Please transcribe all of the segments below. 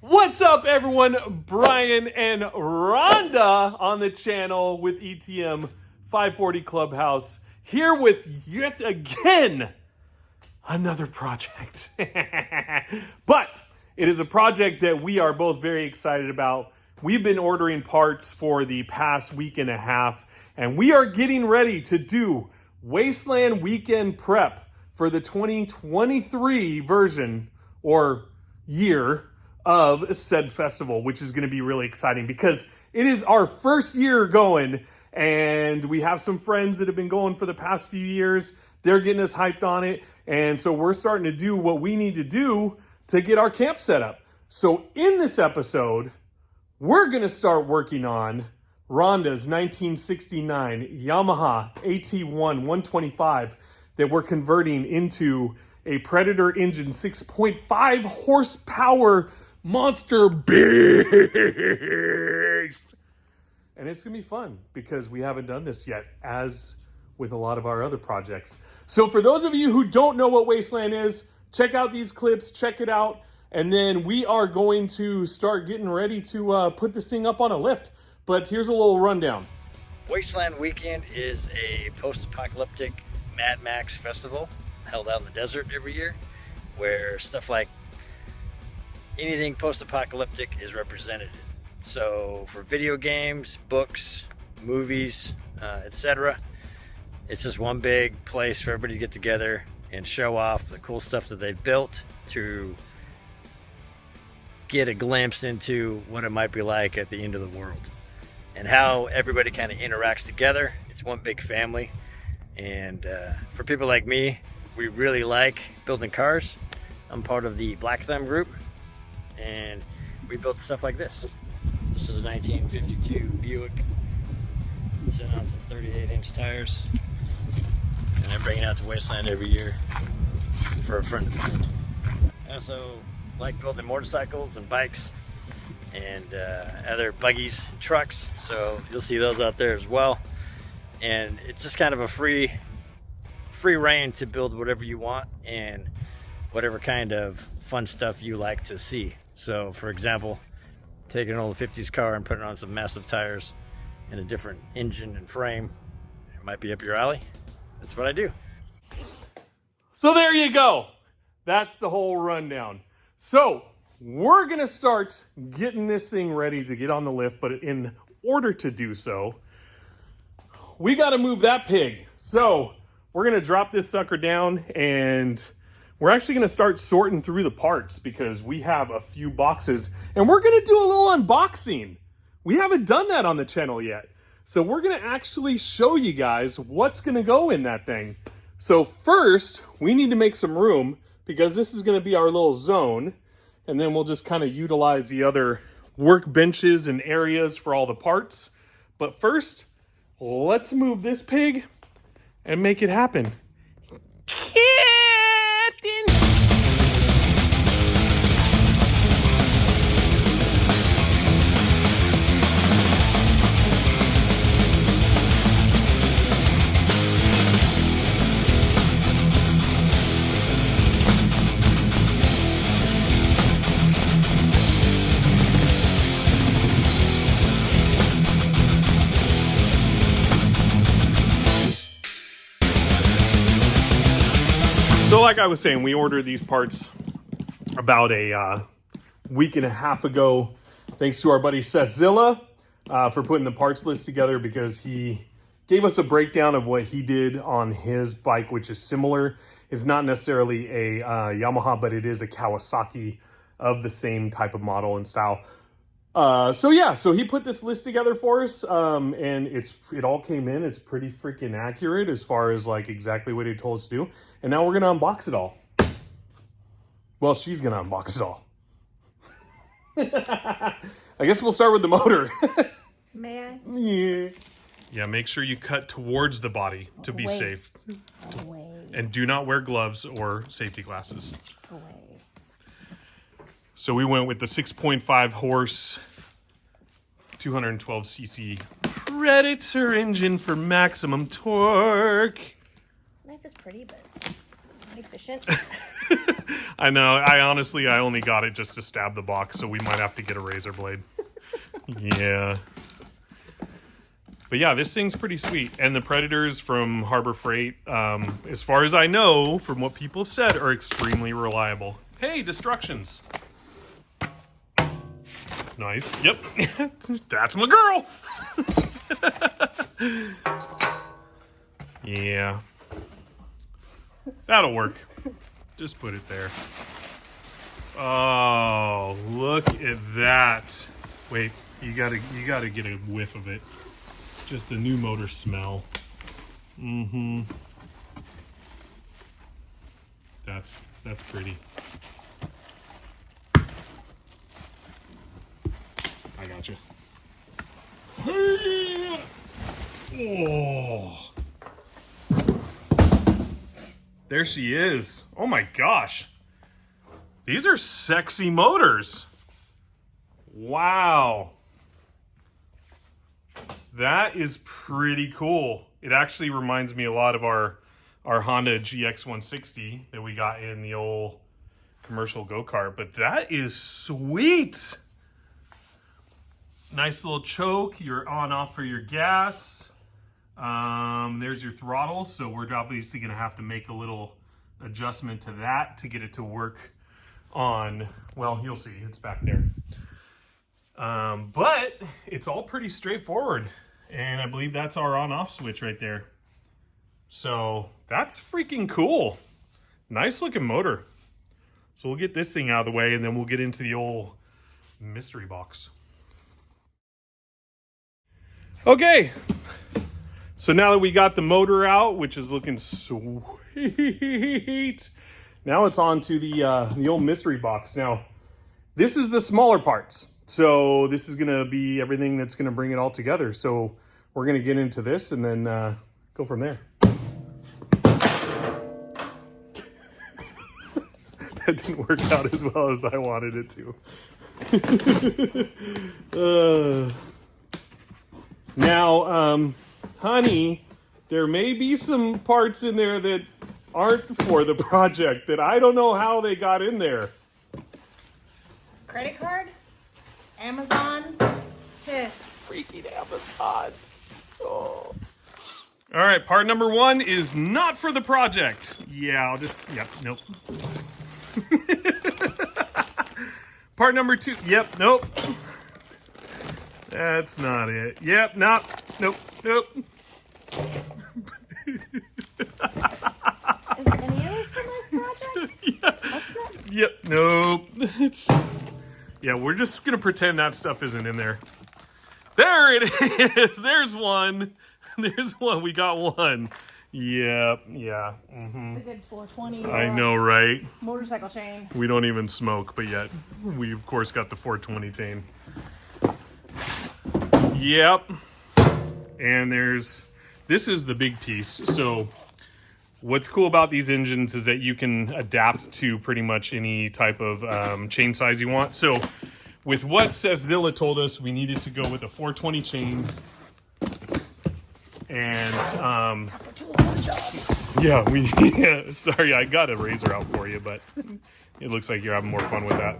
What's up, everyone? Brian and Rhonda on the channel with ETM 540 Clubhouse, here with yet again another project. But it is a project that we are both very excited about. We've been ordering parts for the past week and a half, and we are getting ready to do Wasteland Weekend prep for the 2023 version or year of said festival, which is going to be really exciting because it is our first year going, and we have some friends that have been going for the past few years. They're getting us hyped on it, and so we're starting to do what we need to do to get our camp set up. So in this episode, we're going to start working on Rhonda's 1969 Yamaha AT1 125 that we're converting into a Predator engine 6.5 horsepower monster beast. And it's going to be fun because we haven't done this yet, as with a lot of our other projects. So for those of you who don't know what Wasteland is, check out these clips, check it out. And then we are going to start getting ready to put this thing up on a lift. But here's a little rundown. Wasteland Weekend is a post-apocalyptic Mad Max festival held out in the desert every year, where stuff like anything post-apocalyptic is represented. So for video games, books, movies, etc., it's just one big place for everybody to get together and show off the cool stuff that they've built to get a glimpse into what it might be like at the end of the world and how everybody kind of interacts together. It's one big family. And for people like me, we really like building cars. I'm part of the Black Thumb group, and we built stuff like this. This is a 1952 Buick sitting on some 38-inch tires, and I bring it out to Wasteland every year for a friend of mine. I also like building motorcycles and bikes and other buggies and trucks, so you'll see those out there as well. And it's just kind of a free reign to build whatever you want and whatever kind of fun stuff you like to see. So for example, taking an old 50s car and putting on some massive tires and a different engine and frame, it might be up your alley. That's what I do. So there you go. That's the whole rundown. So we're going to start getting this thing ready to get on the lift, but in order to do so, we got to move that pig. So we're going to drop this sucker down, and we're actually going to start sorting through the parts because we have a few boxes, and we're going to do a little unboxing. We haven't done that on the channel yet. So we're going to actually show you guys what's going to go in that thing. So first, we need to make some room because this is going to be our little zone, and then we'll just kind of utilize the other workbenches and areas for all the parts. But first, let's move this pig and make it happen. Captain! So like I was saying, we ordered these parts about a week and a half ago. Thanks to our buddy Seth Zilla for putting the parts list together, because he gave us a breakdown of what he did on his bike, which is similar. It's not necessarily a Yamaha, but it is a Kawasaki of the same type of model and style. So he put this list together for us, and it all came in. It's pretty freaking accurate as far as like exactly what he told us to do. And now we're gonna unbox it all. Well, she's gonna unbox it all. I guess we'll start with the motor. May I? Yeah. Yeah, make sure you cut towards the body to be safe. Away. And do not wear gloves or safety glasses. Away. So we went with the 6.5 horse, 212cc Predator engine for maximum torque. This knife is pretty, but it's not efficient. I know. I only got it just to stab the box, so we might have to get a razor blade. Yeah. But yeah, this thing's pretty sweet. And the Predators from Harbor Freight, as far as I know, from what people said, are extremely reliable. Hey, Destructions. Nice. Yep. That's my girl. Yeah. That'll work. Just put it there. Oh, look at that. Wait, you gotta get a whiff of it. Just the new motor smell. Mm-hmm. That's pretty. I gotcha. Oh. There she is. Oh my gosh. These are sexy motors. Wow. That is pretty cool. It actually reminds me a lot of our Honda GX160 that we got in the old commercial go-kart, but that is sweet. Nice little choke. You're on off for your gas. There's your throttle, so we're obviously going to have to make a little adjustment to that to get it to work on, well, you'll see, it's back there. But it's all pretty straightforward, and I believe that's our on-off switch right there. So that's freaking cool. Nice looking motor. So we'll get this thing out of the way, and then we'll get into the old mystery box. Okay. So now that we got the motor out, which is looking sweet, now it's on to the old mystery box. Now, this is the smaller parts. So this is going to be everything that's going to bring it all together. So we're going to get into this and then go from there. That didn't work out as well as I wanted it to. Now, honey, there may be some parts in there that aren't for the project that I don't know how they got in there. Credit card? Amazon? Freaking Amazon. Oh. All right, part number 1 is not for the project. Yeah, nope. Part number 2, yep, nope. That's not it. Yep, nope. Is there any others for my project? Yeah. That's not... Yep, nope. Yeah, we're just going to pretend that stuff isn't in there. There it is. There's one. There's one. We got one. Yep, yeah. Mm-hmm. The good 420. I know, right? Motorcycle chain. We don't even smoke, but yet we, of course, got the 420 chain. Yep. And this is the big piece. So what's cool about these engines is that you can adapt to pretty much any type of chain size you want. So with what Sethzilla told us, we needed to go with a 420 chain. And yeah, sorry, I got a razor out for you, but it looks like you're having more fun with that.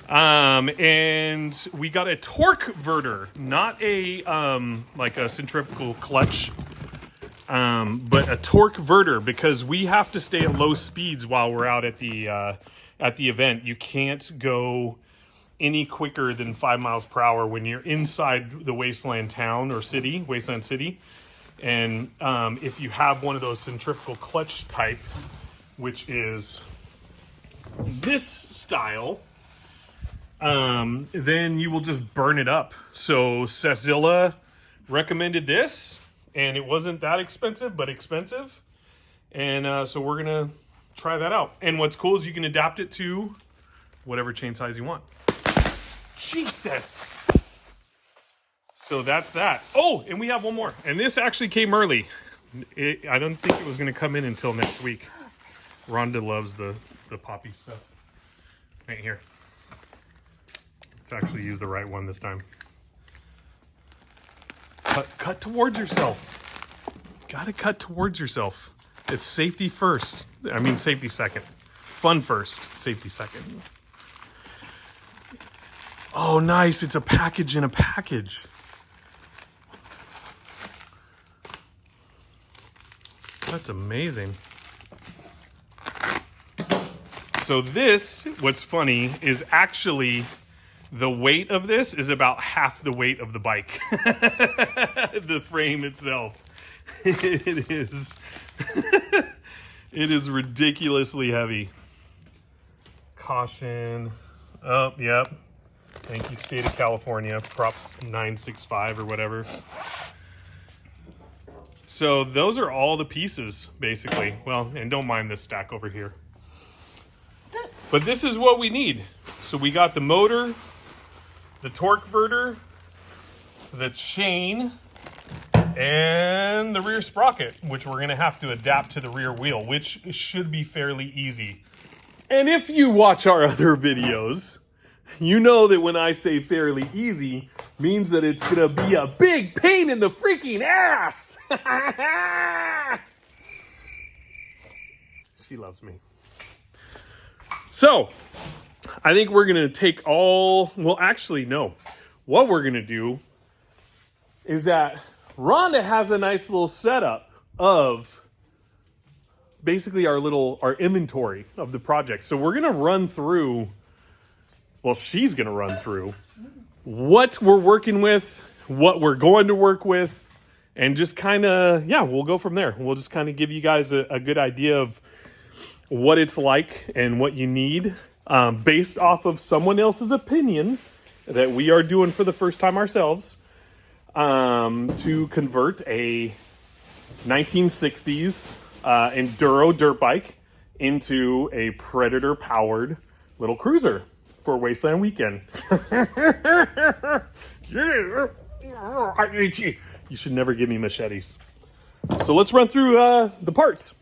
And we got a torque verter, not a like a centrifugal clutch, but a torque verter, because we have to stay at low speeds while we're out at the event. You can't go any quicker than 5 miles per hour when you're inside the Wasteland town or city, Wasteland City. And if you have one of those centrifugal clutch type, which is this style, then you will just burn it up. So Sethzilla recommended this, and it wasn't that expensive, but expensive. And so we're going to try that out. And what's cool is you can adapt it to whatever chain size you want. Jesus! So that's that. Oh, and we have one more. And this actually came early. I don't think it was going to come in until next week. Rhonda loves the poppy stuff. Right here. Let's actually use the right one this time. Cut towards yourself. Gotta cut towards yourself. It's safety first. I mean, safety second. Fun first, safety second. Oh, nice. It's a package in a package. That's amazing. So this, what's funny, is actually the weight of this is about half the weight of the bike. The frame itself. It is. It is ridiculously heavy. Caution. Oh, yep. Thank you, State of California. Props 965 or whatever. So those are all the pieces, basically. Well, and don't mind this stack over here. But this is what we need. So we got the motor, the torque verter, the chain, and the rear sprocket, which we're going to have to adapt to the rear wheel, which should be fairly easy. And if you watch our other videos, you know that when I say fairly easy, means that it's going to be a big pain in the freaking ass. She loves me. So, I think we're going to take all... Well, actually, no. What we're going to do is that Rhonda has a nice little setup of basically our inventory of the project. So we're going to run through... Well, she's going to run through what we're working with, what we're going to work with, and just kind of, yeah, we'll go from there. We'll just kind of give you guys a good idea of what it's like and what you need based off of someone else's opinion that we are doing for the first time ourselves to convert a 1960s enduro dirt bike into a Predator-powered little cruiser for Wasteland Weekend. You should never give me machetes. So let's run through the parts.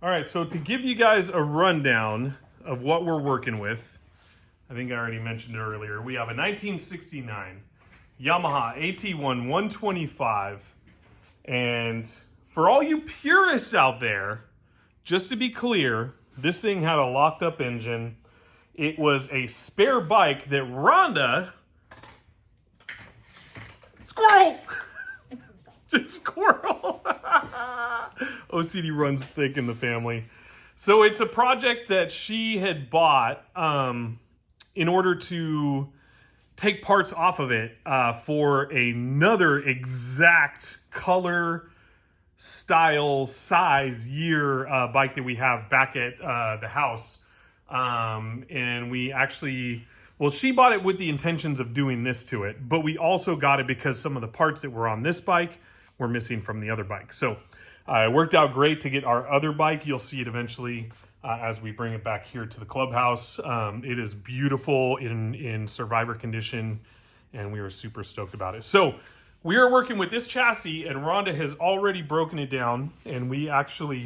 All right, so to give you guys a rundown of what we're working with, I think I already mentioned it earlier, we have a 1969 Yamaha AT1 125. And for all you purists out there, just to be clear, this thing had a locked up engine. It was a spare bike that Rhonda... Squirrel! Just squirrel! OCD runs thick in the family. So it's a project that she had bought in order to take parts off of it for another exact color, style, size, year bike that we have back at the house. And we actually, well, she bought it with the intentions of doing this to it, but we also got it because some of the parts that were on this bike were missing from the other bike. So it worked out great to get our other bike. You'll see it eventually as we bring it back here to the clubhouse. It is beautiful in survivor condition, and we were super stoked about it. So we are working with this chassis, and Rhonda has already broken it down, and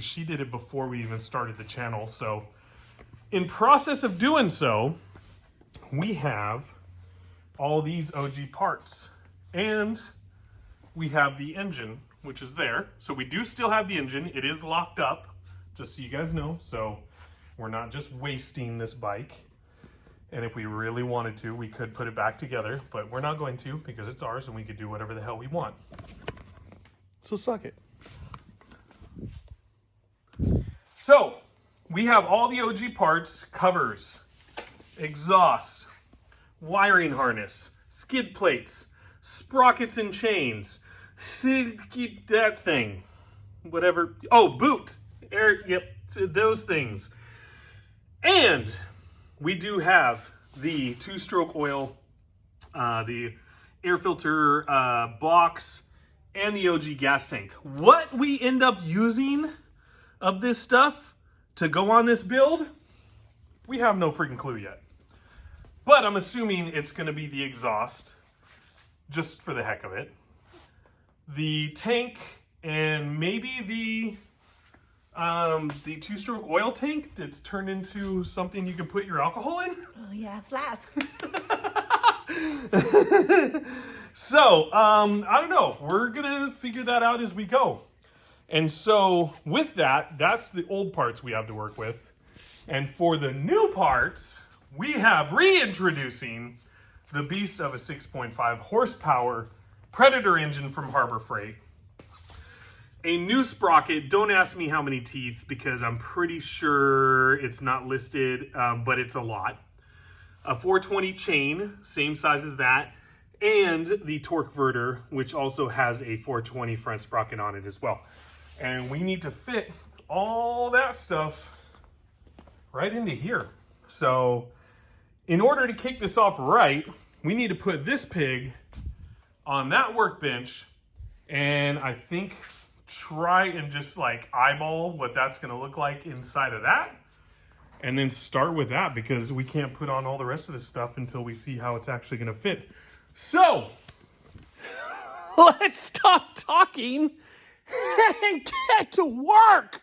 she did it before we even started the channel. So in process of doing so, we have all these OG parts, and we have the engine, which is there. So we do still have the engine. It is locked up, just so you guys know. So we're not just wasting this bike. And if we really wanted to, we could put it back together, but we're not going to because it's ours and we could do whatever the hell we want. So suck it. So we have all the OG parts: covers, exhaust, wiring harness, skid plates, sprockets and chains, that thing, whatever. Oh, boot, air, yep, those things. And we do have the two-stroke oil, the air filter box, and the OG gas tank. What we end up using of this stuff to go on this build, we have no freaking clue yet. But I'm assuming it's going to be the exhaust, just for the heck of it. The tank, and maybe the two-stroke oil tank that's turned into something you can put your alcohol in. Oh yeah, flask. So, I don't know. We're going to figure that out as we go. And so with that, that's the old parts we have to work with. And for the new parts, we have reintroducing the beast of a 6.5 horsepower Predator engine from Harbor Freight. A new sprocket. Don't ask me how many teeth because I'm pretty sure it's not listed, but it's a lot. A 420 chain, same size as that, and the torque verter, which also has a 420 front sprocket on it as well. And we need to fit all that stuff right into here. So in order to kick this off right, we need to put this pig on that workbench and I think try and just like eyeball what that's going to look like inside of that. And then start with that because we can't put on all the rest of this stuff until we see how it's actually going to fit. So let's stop talking and get to work.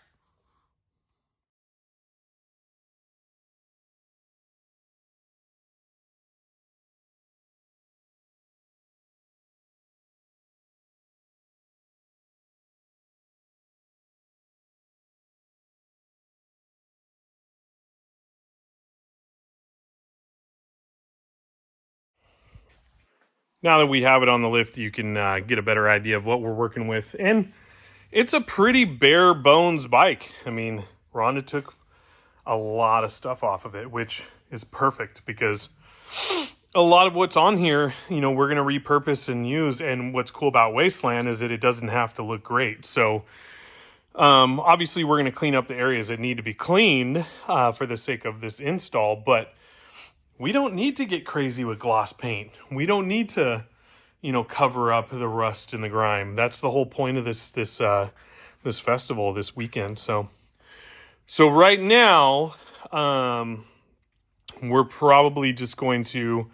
Now that we have it on the lift, you can get a better idea of what we're working with. And it's a pretty bare bones bike. I mean, Rhonda took a lot of stuff off of it, which is perfect because a lot of what's on here, you know, we're going to repurpose and use. And what's cool about Wasteland is that it doesn't have to look great. So obviously we're going to clean up the areas that need to be cleaned for the sake of this install, but we don't need to get crazy with gloss paint. We don't need to, you know, cover up the rust and the grime. That's the whole point of this festival this weekend. So right now, we're probably just going to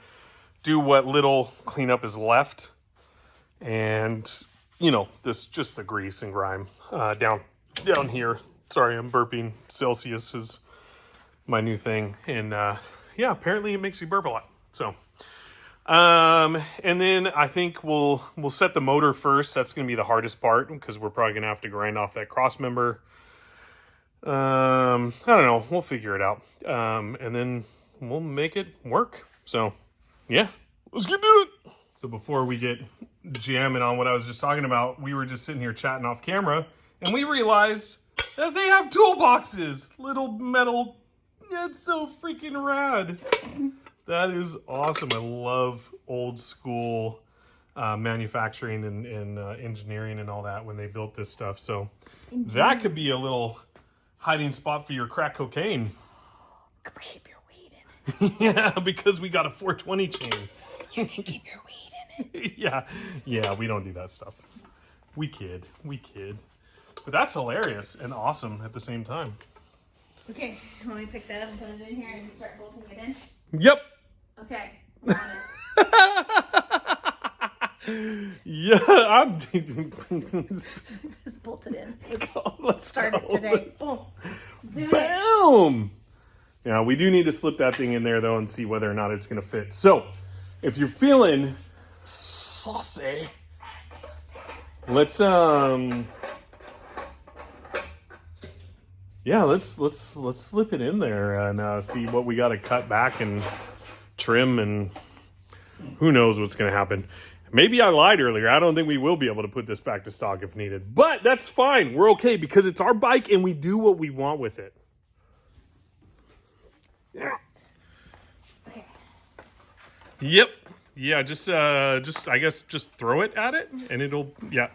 do what little cleanup is left, and you know, just the grease and grime down here. Sorry, I'm burping. Celsius is my new thing, and yeah, apparently it makes you burp a lot. So, and then I think we'll set the motor first. That's going to be the hardest part because we're probably going to have to grind off that cross member. I don't know. We'll figure it out. And then we'll make it work. So, yeah, let's get to it. So before we get jamming on what I was just talking about, we were just sitting here chatting off camera, and we realized that they have toolboxes, little metal. That's so freaking rad. That is awesome. I love old school manufacturing and engineering and all that when they built this stuff. So that could be a little hiding spot for your crack cocaine. Keep your weed in it. Yeah, because we got a 420 chain. You can keep your weed in it. Yeah, we don't do that stuff. We kid. But that's hilarious and awesome at the same time. Okay, let me pick that up and put it in here and start bolting it in. Yep. Okay, I'm on it. Yeah, I'm. Just bolt it in. Let's Start go. it today. Oh, do it. Boom! Now, we do need to slip that thing in there, though, and see whether or not it's going to fit. So, if you're feeling saucy, let's, yeah, let's slip it in there and see what we got to cut back and trim, and who knows what's going to happen. Maybe I lied earlier. I don't think we will be able to put this back to stock if needed. But that's fine. We're okay because it's our bike and we do what we want with it. Yeah. Okay. Yep. Yeah, just I guess just throw it at it and it'll, yeah.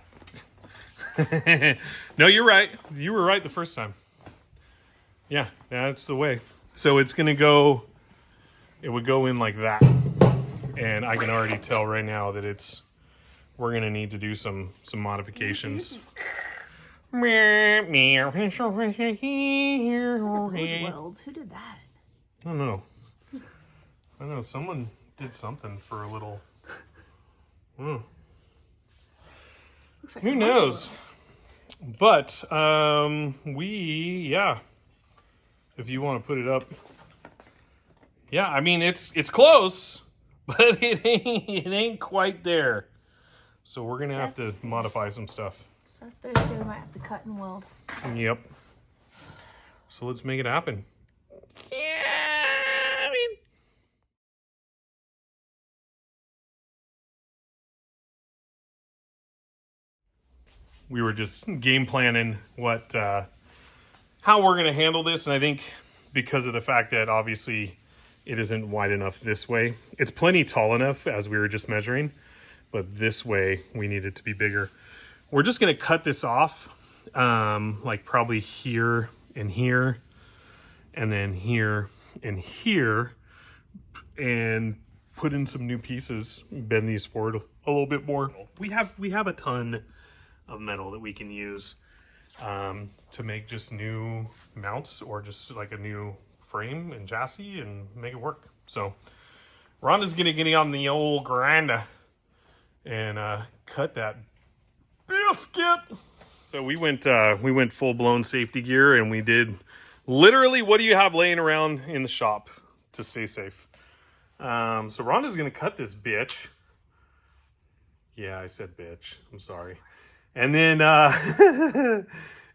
No, you're right. You were right the first time. Yeah, that's the way. So it's going to go, it would go in like that. And I can already tell right now that we're going to need to do some modifications. Who's Weld? Who did that? I don't know. I know someone did something for a little. Looks like Who knows? But yeah. If you want to put it up, yeah. I mean, it's close, but it ain't quite there. So we're gonna have to modify some stuff. So Thursday we might have to cut and weld. Yep. So let's make it happen. We were just game planning how we're going to handle this, and I think because of the fact that obviously it isn't wide enough this way, it's plenty tall enough as we were just measuring, but this way we need it to be bigger. We're just going to cut this off, like probably here and here, and then here and here, and put in some new pieces, bend these forward a little bit more. We have a ton of metal that we can use to make just new mounts or just like a new frame and chassis and make it work. So Rhonda's getting on the old grinder and cut that biscuit. So we went full blown safety gear, and we did literally what do you have laying around in the shop to stay safe. So Rhonda's gonna cut this bitch. Yeah, I said bitch. I'm sorry. And then and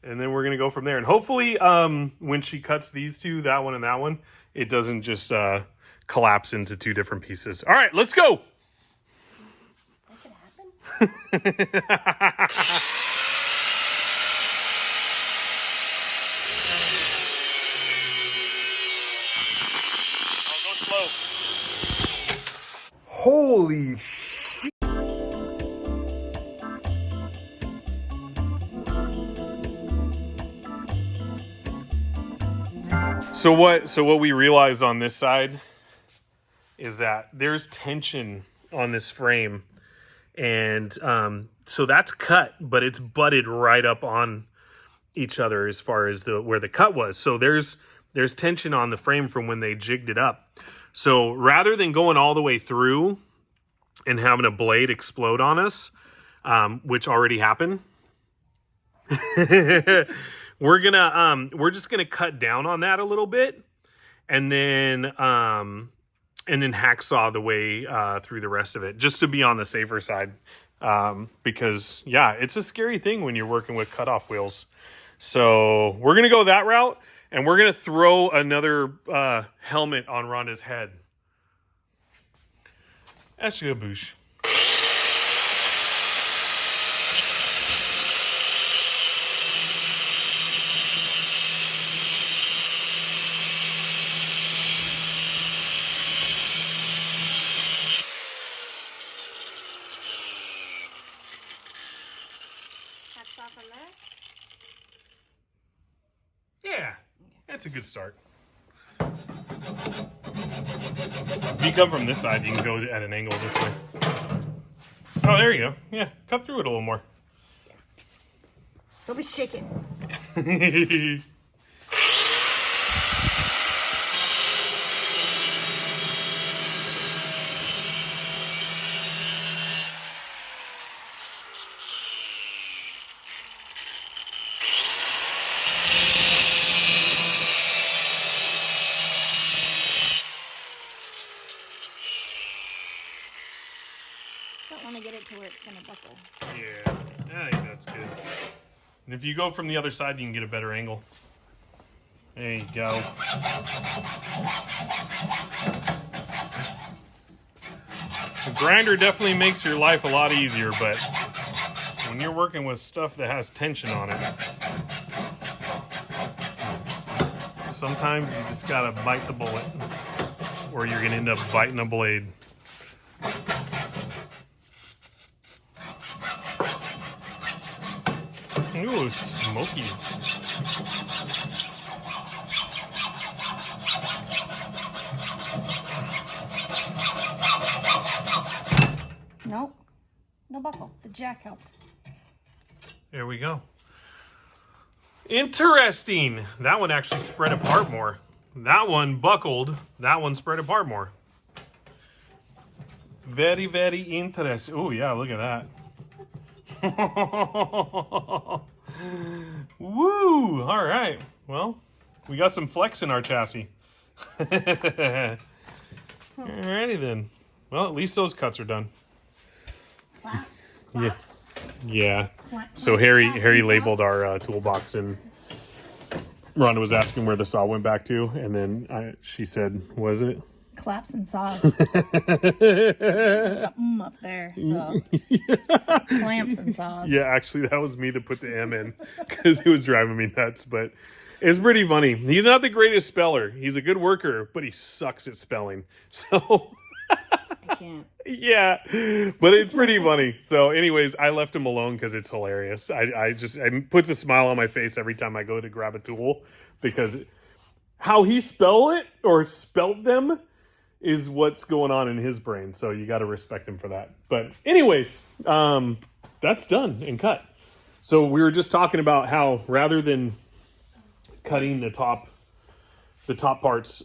then we're gonna go from there. And hopefully when she cuts these two, that one and that one, it doesn't just collapse into two different pieces. All right, let's go. That could happen. I'll go slow. Holy So what we realized on this side is that there's tension on this frame, and so that's cut, but it's butted right up on each other as far as where the cut was. So there's tension on the frame from when they jigged it up. So rather than going all the way through and having a blade explode on us, which already happened, we're just gonna cut down on that a little bit, and then hacksaw the way through the rest of it, just to be on the safer side. Because yeah, it's a scary thing when you're working with cutoff wheels. So we're gonna go that route, and we're gonna throw another helmet on Rhonda's head. Escabouche. Hats off on that. Yeah, that's a good start. If you come from this side, you can go at an angle this way. Oh, there you go. Yeah, cut through it a little more. Don't be shaking. Don't want to get it to where it's going to buckle. Yeah, I think that's good. And if you go from the other side, you can get a better angle. There you go. The grinder definitely makes your life a lot easier, but when you're working with stuff that has tension on it, sometimes you just gotta bite the bullet, or you're gonna end up biting a blade. Ooh, smoky. Nope. No buckle. The jack helped. There we go. Interesting. That one actually spread apart more. That one buckled. That one spread apart more. Very, very interesting. Oh, yeah, look at that. Woo! All right. Well, we got some flex in our chassis. Alrighty then. Well, at least those cuts are done. Flaps. Yeah. Flaps. Yeah. So Harry labeled our toolbox, and Rhonda was asking where the saw went back to, and then she said, "Was it?" Claps and saws. There's a up there, so clamps and saws. Yeah, actually, that was me that put the M in because it was driving me nuts. But it's pretty funny. He's not the greatest speller. He's a good worker, but he sucks at spelling. So I can't. yeah, but it's pretty funny. So, anyways, I left him alone because it's hilarious. It puts a smile on my face every time I go to grab a tool, because how he spelled them is what's going on in his brain. So you got to respect him for that. But anyways, that's done and cut. So we were just talking about how rather than cutting the top parts,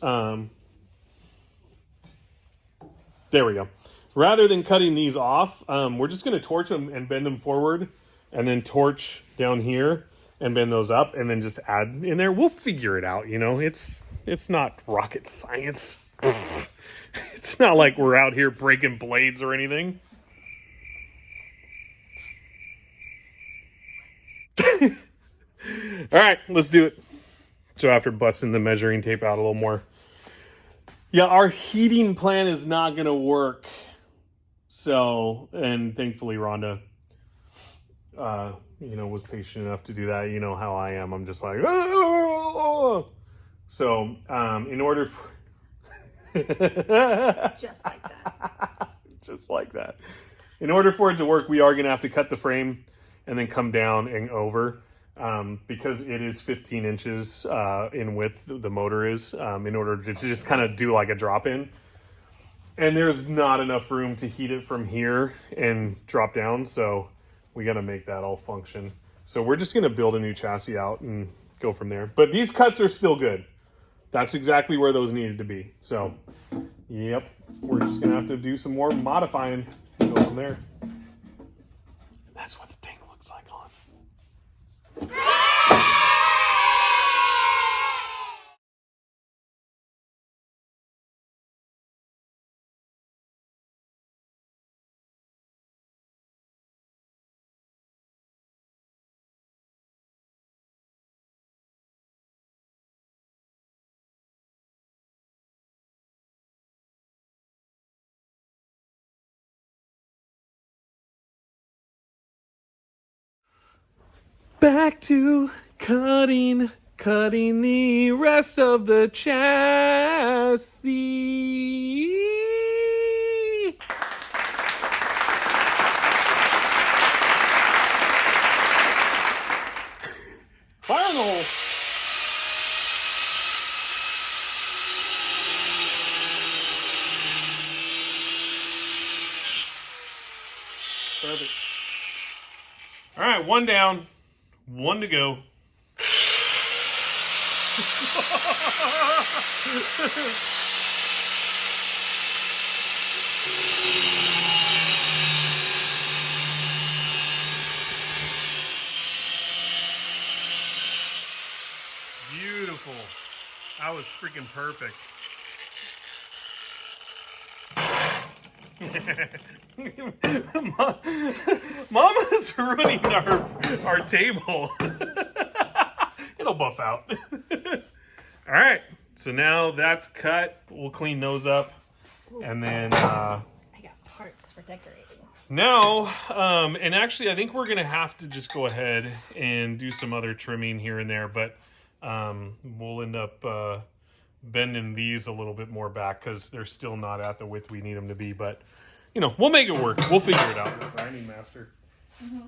there we go. Rather than cutting these off, we're just going to torch them and bend them forward, and then torch down here and bend those up, and then just add in there. We'll figure it out. It's not rocket science. It's not like we're out here breaking blades or anything. All right, let's do it. So after busting the measuring tape out a little more. Yeah, our heating plan is not going to work. So, and thankfully Rhonda, was patient enough to do that. You know how I am. I'm just like, oh! So, in order for... Just like that. Just like that. In order for it to work, we are going to have to cut the frame and then come down and over, because it is 15 inches in width, the motor is, in order to just kind of do like a drop in. And there's not enough room to heat it from here and drop down, so we got to make that all function. So we're just going to build a new chassis out and go from there. But these cuts are still good. That's exactly where those needed to be. So, yep, we're just going to have to do some more modifying and go from there. That's what the tank looks like on. Back to cutting the rest of the chassis. Fire in the hole. Perfect. All right, one down. One to go. Beautiful. That was freaking perfect. Mama's ruining our table. It'll buff out. All right, so now that's cut. We'll clean those up, and then I got parts for decorating. now, and actually, I think we're gonna have to just go ahead and do some other trimming here and there, but we'll end up bending these a little bit more back because they're still not at the width we need them to be. But we'll make it work. We'll figure it out. Grinding master. Mm-hmm.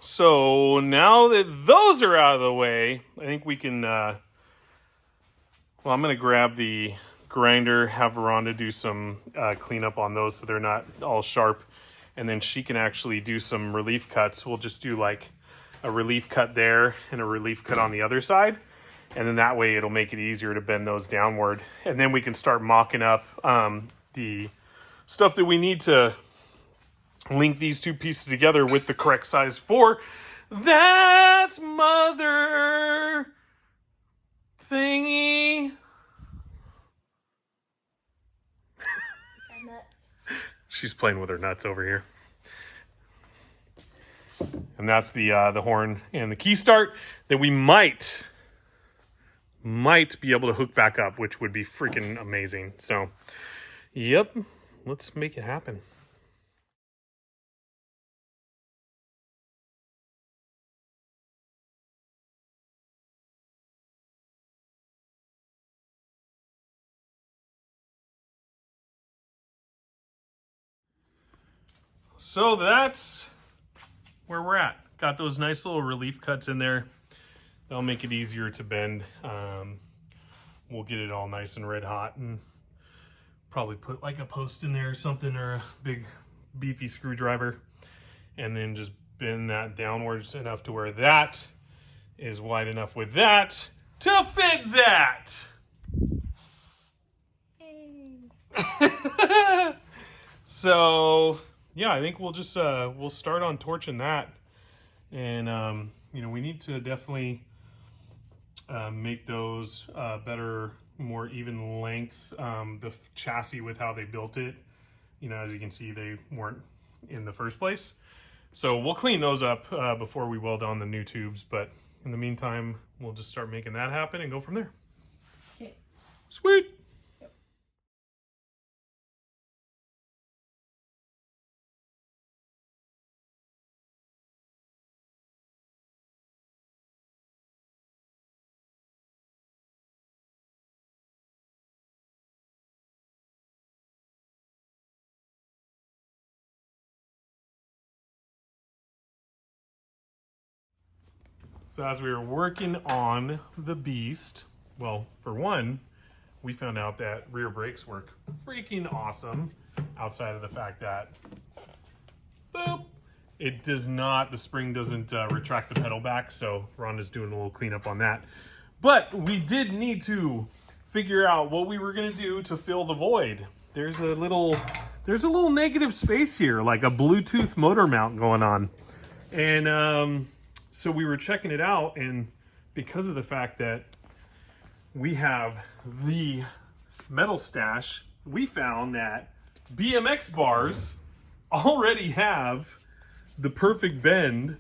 So now that those are out of the way, I think we can, I'm going to grab the grinder, have Rhonda do some cleanup on those so they're not all sharp. And then she can actually do some relief cuts. We'll just do like a relief cut there and a relief cut on the other side. And then that way it'll make it easier to bend those downward. And then we can start mocking up the stuff that we need to link these two pieces together with the correct size for that mother thingy. Nuts. She's playing with her nuts over here. And that's the horn and the key start that we might be able to hook back up, which would be freaking amazing. So, yep, let's make it happen. So that's where we're at. Got those nice little relief cuts in there. That'll make it easier to bend. We'll get it all nice and red hot and probably put like a post in there or something, or a big beefy screwdriver, and then just bend that downwards enough to where that is wide enough with that to fit that. Hey. So yeah, I think we'll just we'll start on torching that, and you know, we need to definitely make those better, more even length. The chassis with how they built it, you know, as you can see, they weren't in the first place. So we'll clean those up before we weld on the new tubes. But in the meantime, we'll just start making that happen and go from there. Okay. Sweet. So as we were working on the beast, well, for one, we found out that rear brakes work freaking awesome, outside of the fact that, boop, it does not, the spring doesn't retract the pedal back, so Rhonda's doing a little cleanup on that. But we did need to figure out what we were gonna do to fill the void. There's a little negative space here, like a Bluetooth motor mount going on. And so we were checking it out, and because of the fact that we have the metal stash, we found that BMX bars already have the perfect bend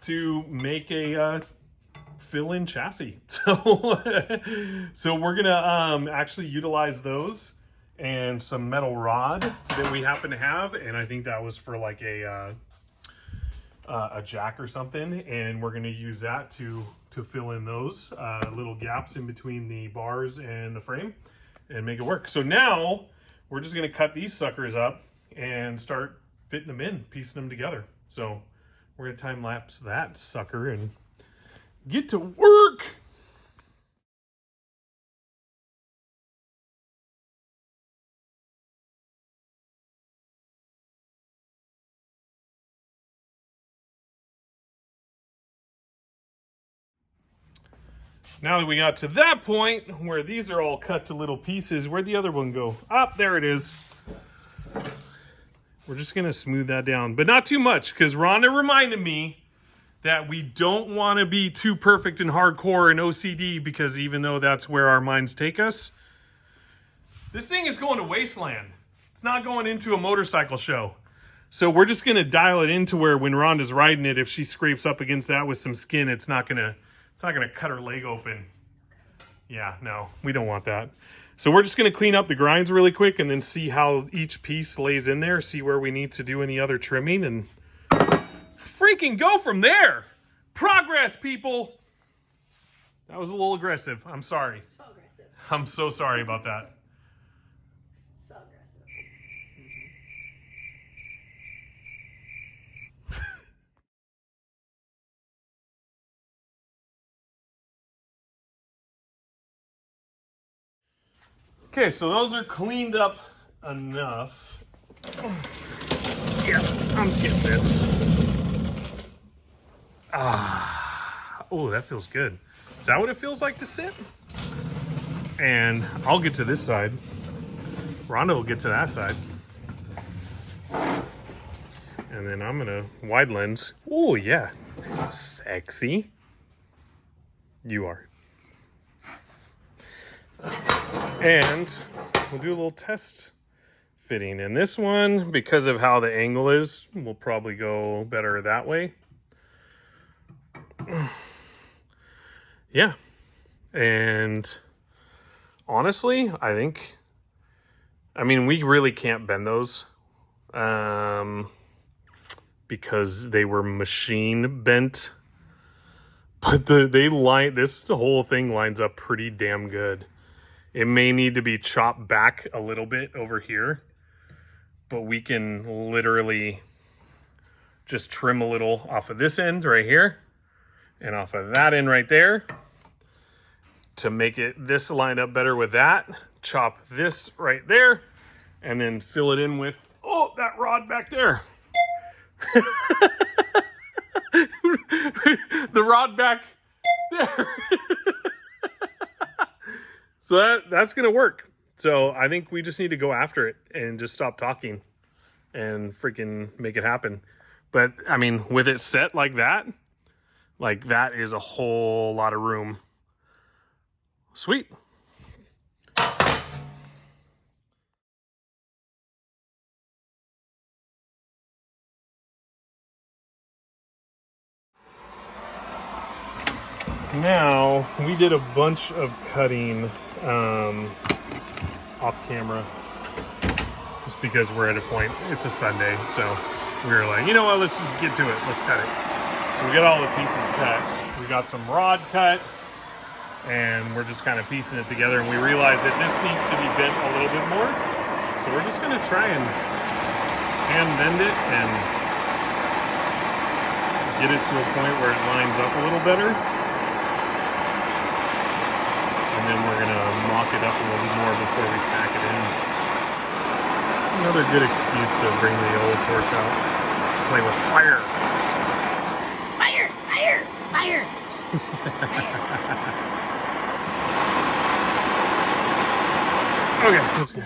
to make a fill-in chassis. So we're gonna actually utilize those and some metal rod that we happen to have, and I think that was for like a jack or something, and we're going to use that to fill in those little gaps in between the bars and the frame and make it work. So now we're just going to cut these suckers up and start fitting them in, piecing them together. So we're going to time lapse that sucker and get to work. Now that we got to that point where these are all cut to little pieces, where'd the other one go? Ah, there it is. We're just going to smooth that down, but not too much, because Rhonda reminded me that we don't want to be too perfect and hardcore and OCD, because even though that's where our minds take us, this thing is going to Wasteland. It's not going into a motorcycle show. So we're just going to dial it into where when Rhonda's riding it, if she scrapes up against that with some skin, it's not going to cut her leg open. Yeah, no, we don't want that. So we're just going to clean up the grinds really quick and then see how each piece lays in there, see where we need to do any other trimming, and freaking go from there. Progress, people. That was a little aggressive. I'm sorry. So aggressive. I'm so sorry about that. So aggressive. Okay, so those are cleaned up enough. Yeah, I'm getting this. Oh, that feels good. Is that what it feels like to sit? And I'll get to this side. Rhonda will get to that side. And then I'm gonna wide lens. Oh yeah, sexy. You are. And we'll do a little test fitting. And this one, because of how the angle is, will probably go better that way. Yeah. And honestly, I mean, we really can't bend those because they were machine bent. But this whole thing lines up pretty damn good. It may need to be chopped back a little bit over here, but we can literally just trim a little off of this end right here and off of that end right there to make this line up better with that. Chop this right there and then fill it in with, oh, that rod back there. The rod back there. So that's going to work. So I think we just need to go after it and just stop talking and freaking make it happen. But I mean, with it set like that is a whole lot of room. Sweet. Now, we did a bunch of cutting off camera just because we're at a point, it's a Sunday, so we were like, you know what, let's just get to it, let's cut it. So we got all the pieces cut. We got some rod cut, and we're just kind of piecing it together, and we realized that this needs to be bent a little bit more. So we're just gonna try and hand bend it and get it to a point where it lines up a little better. And then we're gonna mock it up a little bit more before we tack it in. Another good excuse to bring the old torch out. Play with fire. Fire! Fire! Fire! Okay, let's go.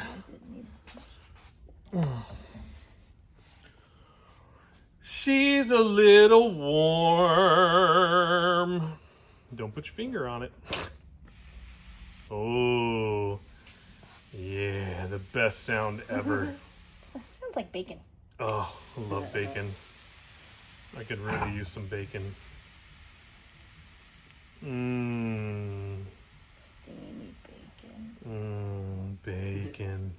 She's a little warm. Don't put your finger on it. Oh, yeah, the best sound ever. It sounds like bacon. Oh, I love bacon. I could really use some bacon. Mmm. Steamy bacon. Mmm, bacon.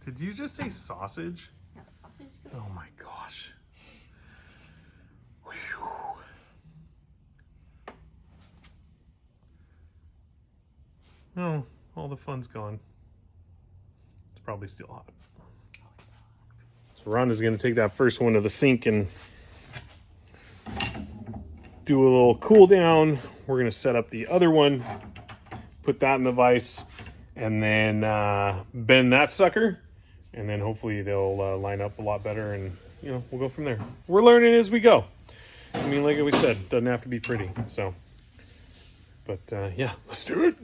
Did you just say sausage? Yeah, sausage is good. Oh my gosh. No, all the fun's gone. It's probably still hot. So Rhonda's going to take that first one to the sink and do a little cool down. We're going to set up the other one, put that in the vise, and then bend that sucker. And then hopefully they'll line up a lot better, and we'll go from there. We're learning as we go. I mean, like we said, doesn't have to be pretty. So, but yeah, let's do it.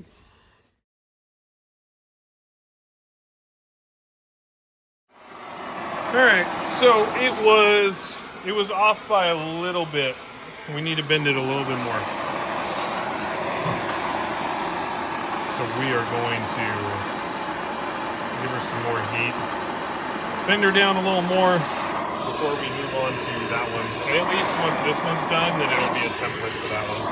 All right, so it was off by a little bit. We need to bend it a little bit more. So we are going to give her some more heat. Bend her down a little more before we move on to that one. And at least once this one's done, then it'll be a template for that one.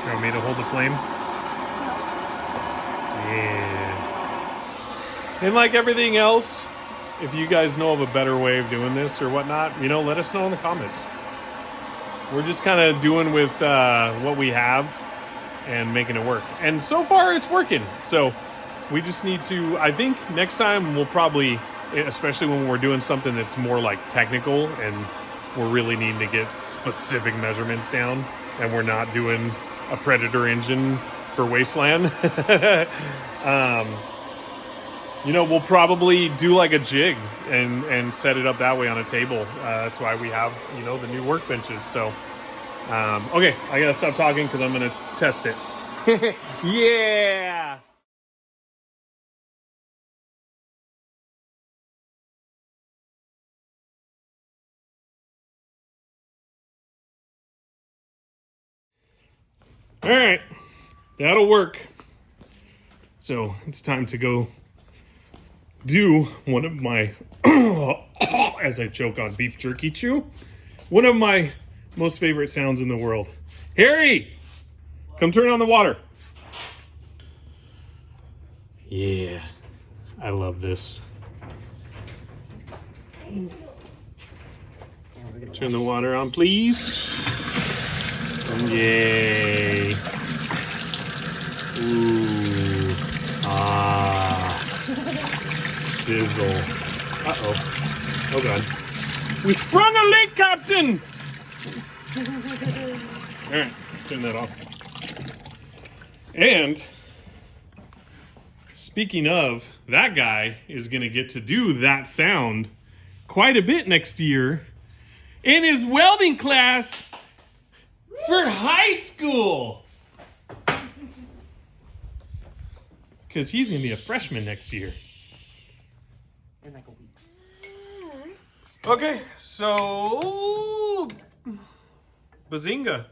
You want me to hold the flame? Yeah. And like everything else, if you guys know of a better way of doing this or whatnot, let us know in the comments. We're just kind of doing with what we have and making it work. And so far it's working. So we just need to, I think next time we'll probably, especially when we're doing something that's more like technical and we're really needing to get specific measurements down and we're not doing a Predator engine for Wasteland. We'll probably do like a jig and set it up that way on a table. That's why we have, the new workbenches. So Okay, I gotta stop talking because I'm gonna test it. Yeah. All right, that'll work. So it's time to go do one of my, as I choke on beef jerky chew, one of my most favorite sounds in the world. Harry, come turn on the water. Yeah, I love this. Turn the water on, please. Yay. Ooh. Ah. Sizzle. Uh-oh. Oh, God. We sprung a leak, Captain! All right, turn that off. And speaking of, that guy is going to get to do that sound quite a bit next year in his welding class for high school. Because he's going to be a freshman next year. In like a week. Okay, so Bazinga.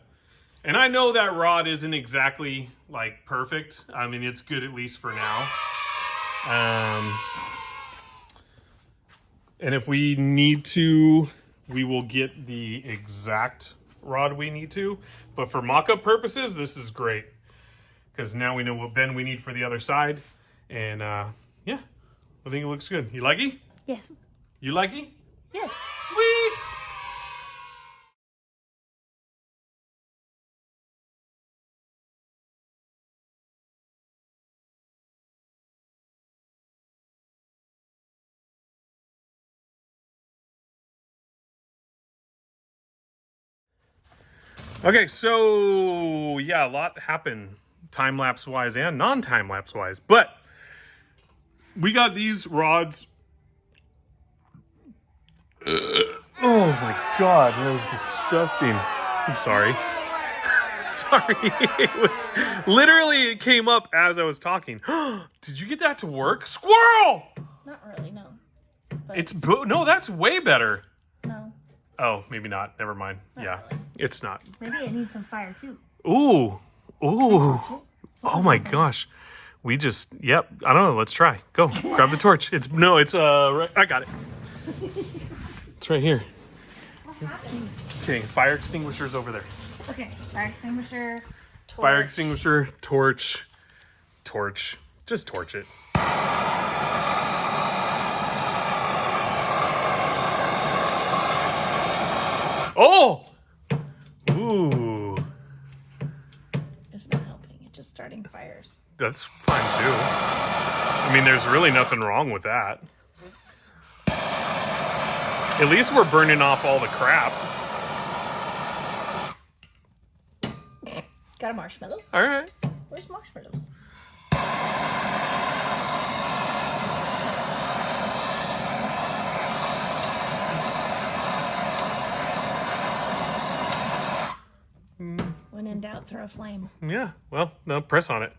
And I know that rod isn't exactly like perfect. I mean, it's good at least for now. And if we need to, we will get the exact rod we need to. But for mock-up purposes, this is great. Because now we know what bend we need for the other side. And yeah, I think it looks good. You like it? Yes. You like it? Yes. Sweet! Okay, so yeah, a lot happened time-lapse wise and non-time-lapse wise, but we got these rods. Oh my God, that was disgusting. I'm sorry. Sorry, it was literally, it came up as I was talking. Did you get that to work? Squirrel! Not really, no. But It's, no, that's way better. no. Oh, maybe not. Never mind. Yeah, it's not. Maybe it needs some fire too. Ooh, ooh. Oh my gosh. We just, yep. I don't know. Let's try. Go. Grab the torch. It's, no, it's, right, I got it. It's right here. What happens? Okay, fire extinguisher's over there. Okay, fire extinguisher, torch. Fire extinguisher, torch, torch. Just torch it. Oh! Ooh. It's not helping. It's just starting fires. That's fine too. I mean, there's really nothing wrong with that. At least we're burning off all the crap. Got a marshmallow? All right. Where's marshmallows? When in doubt, throw a flame. Yeah. Well, no, press on it.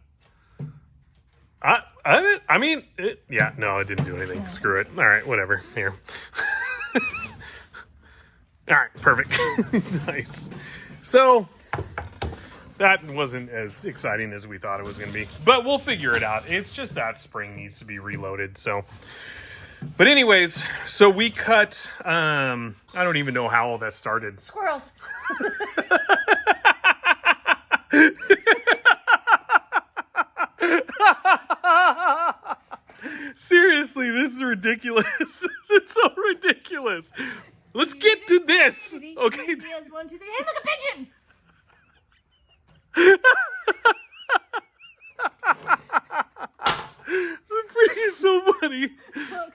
I mean, yeah, no, it didn't do anything. Screw it. All right, whatever. Here. All right, perfect. Nice. So that wasn't as exciting as we thought it was going to be, but we'll figure it out. It's just that spring needs to be reloaded. So, but anyways, so we cut. I don't even know how all that started. Squirrels. Seriously, this is ridiculous. It's so ridiculous. Let's get to this. Okay. Yes, 1, 2, 3. Hey, look, a pigeon! Freaking so funny.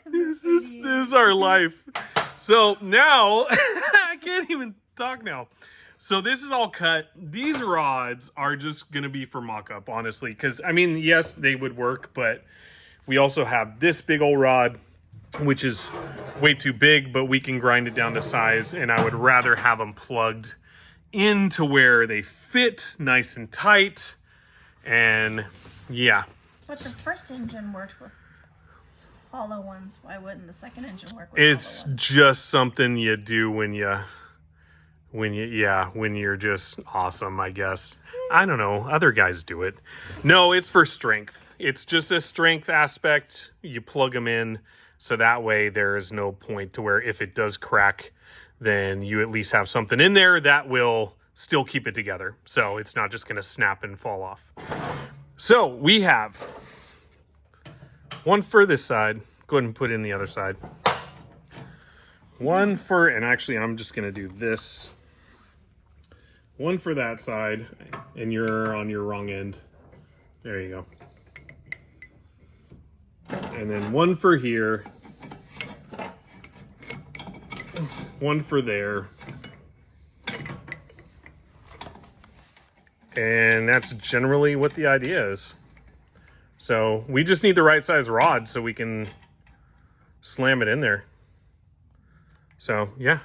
This is our life. So now, I can't even talk now. So this is all cut. These rods are just going to be for mock-up, honestly. Because, I mean, yes, they would work, but we also have this big old rod, which is way too big, but we can grind it down to size. And I would rather have them plugged into where they fit nice and tight. And yeah. But the first engine worked with hollow ones. Why wouldn't the second engine work with It's hollow ones? just something you do when you're just awesome, I guess. I don't know. Other guys do it. No, it's for strength. It's just a strength aspect. You plug them in so that way there is no point to where if it does crack, then you at least have something in there that will still keep it together. So it's not just going to snap and fall off. So we have one for this side. Go ahead and put in the other side. One for, and actually I'm just going to do this. One for that side, and you're on your wrong end. There you go. And then one for here. One for there. And that's generally what the idea is. So we just need the right size rod so we can slam it in there. So yeah.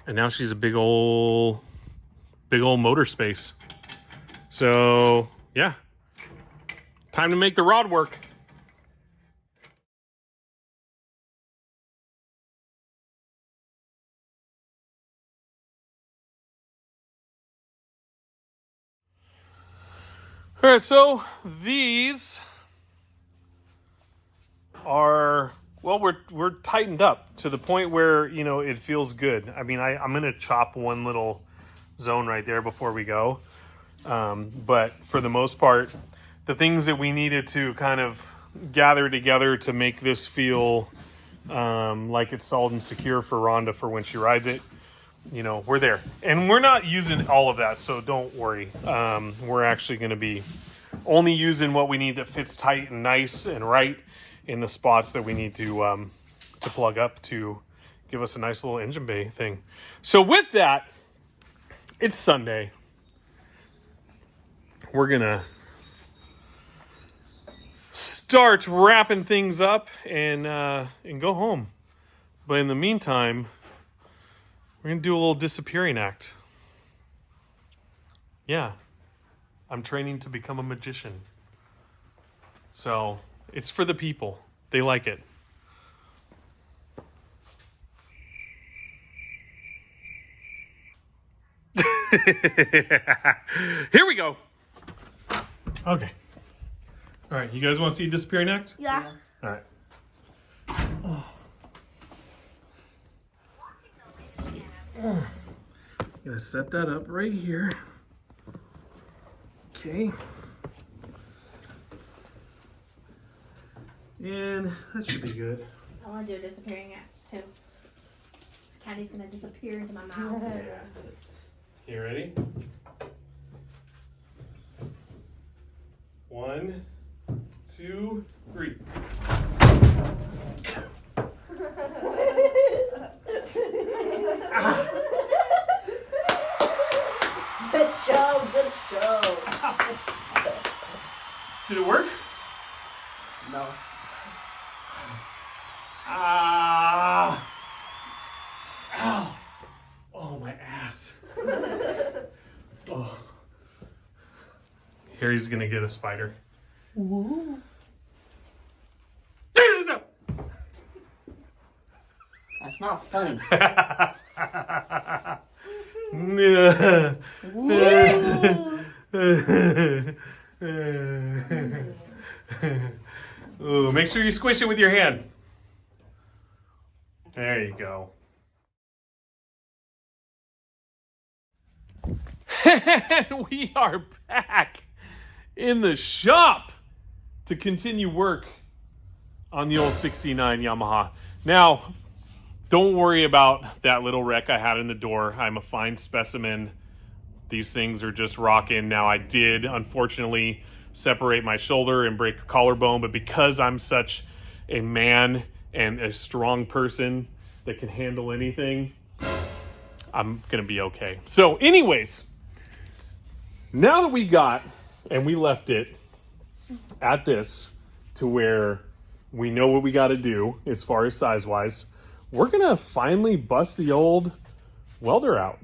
And now she's a big old motor space. So yeah, time to make the rod work. All right, so these are, well, we're tightened up to the point where, you know, it feels good. I mean, I'm going to chop one little zone right there before we go. But for the most part, the things that we needed to kind of gather together to make this feel like it's solid and secure for Rhonda for when she rides it, you know, we're there. And we're not using all of that, so don't worry. We're actually going to be only using what we need that fits tight and nice and right in the spots that we need to plug up to give us a nice little engine bay thing. So with that, it's Sunday. We're going to start wrapping things up and go home. But in the meantime, we're going to do a little disappearing act. Yeah. I'm training to become a magician. So, it's for the people. They like it. Here we go. Okay. All right, you guys want to see disappearing act? Yeah. All right. Gonna set that up right here. Okay. And that should be good. I want to do a disappearing act too. This candy's gonna disappear into my mouth. Yeah. You ready? 1, 2, 3. Good show, good show. Did it work? No. Ah! Ow! Oh, my ass. Oh. Harry's gonna get a spider. Ooh. That's That's not funny. Ooh, make sure you squish it with your hand. There you go. And we are back in the shop to continue work on the old 69 Yamaha. Now, don't worry about that little wreck I had in the door. I'm a fine specimen. These things are just rocking. Now, I did, unfortunately, separate my shoulder and break a collarbone, but because I'm such a man and a strong person that can handle anything, I'm going to be okay. So, anyways, now that we got and we left it at this to where we know what we got to do as far as size-wise, we're going to finally bust the old welder out.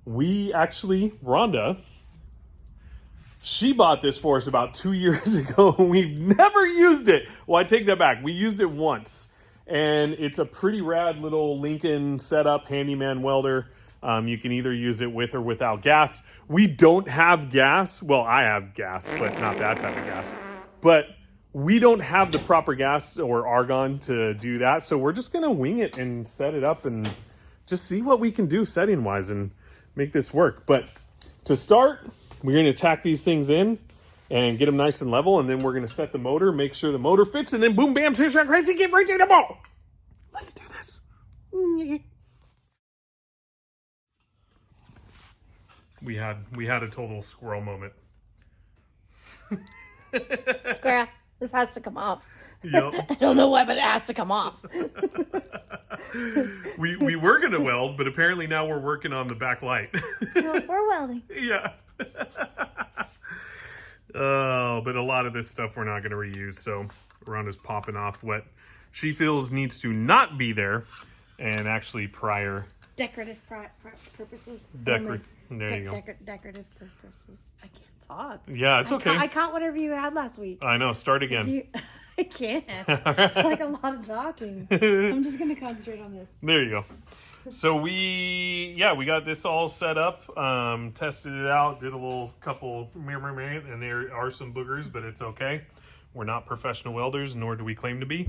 we actually, Rhonda, she bought this for us about 2 years ago. We've never used it. Well, I take that back. We used it once. And it's a pretty rad little Lincoln setup, handyman welder. You can either use it with or without gas. We don't have gas. Well, I have gas, but not that type of gas. But we don't have the proper gas or argon to do that. So we're just going to wing it and set it up and just see what we can do setting-wise and make this work. But to start, we're going to tack these things in and get them nice and level, and then we're going to set the motor, make sure the motor fits, and then boom, bam, two shot crazy, get right to the ball. Let's do this. We had a total squirrel moment. Squirrel, this has to come off. Yep. I don't know why, but it has to come off. We were going to weld, but apparently now we're working on the back light. No, we're welding. Yeah. Oh, but a lot of this stuff we're not going to reuse, so Rhonda's popping off what she feels needs to not be there, and actually prior Decorative purposes. there you go. Decorative purposes. I can't talk. Yeah, it's okay. I caught whatever you had last week. I know. Start again. I can't. It's like a lot of talking. I'm just going to concentrate on this. There you go. So we got this all set up, tested it out, did a little couple, and there are some boogers, but it's okay. We're not professional welders, nor do we claim to be.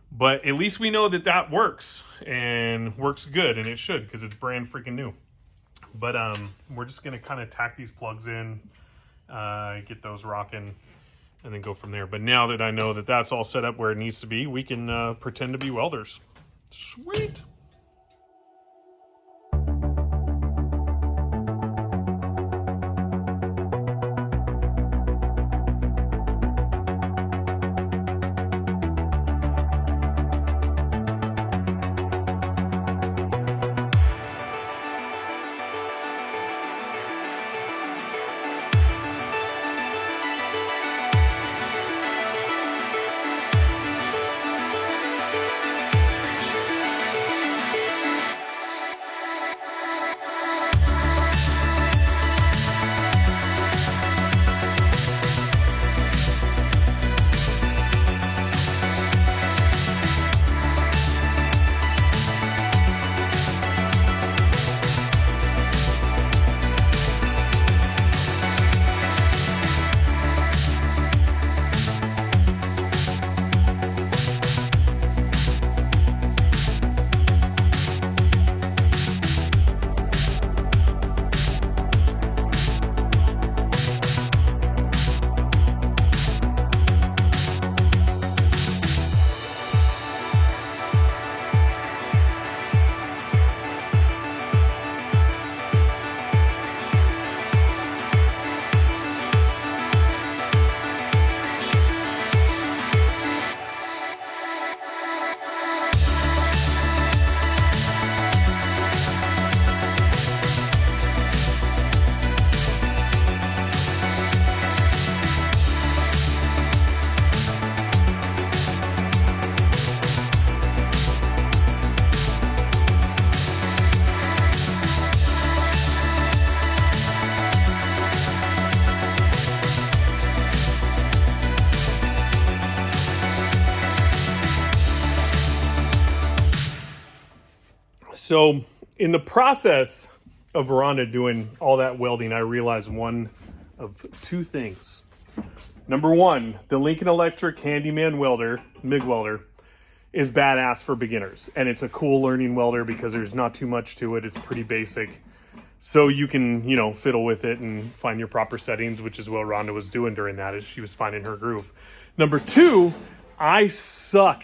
But at least we know that that works, and works good, and it should, because it's brand freaking new. But we're just going to kind of tack these plugs in, get those rocking, and then go from there. But now that I know that that's all set up where it needs to be, we can pretend to be welders. Sweet. So in the process of Rhonda doing all that welding, I realized one of two things. Number one, the Lincoln Electric Handyman welder, MIG welder, is badass for beginners. And it's a cool learning welder because there's not too much to it. It's pretty basic. So you can, fiddle with it and find your proper settings, which is what Rhonda was doing during that as she was finding her groove. Number two, I suck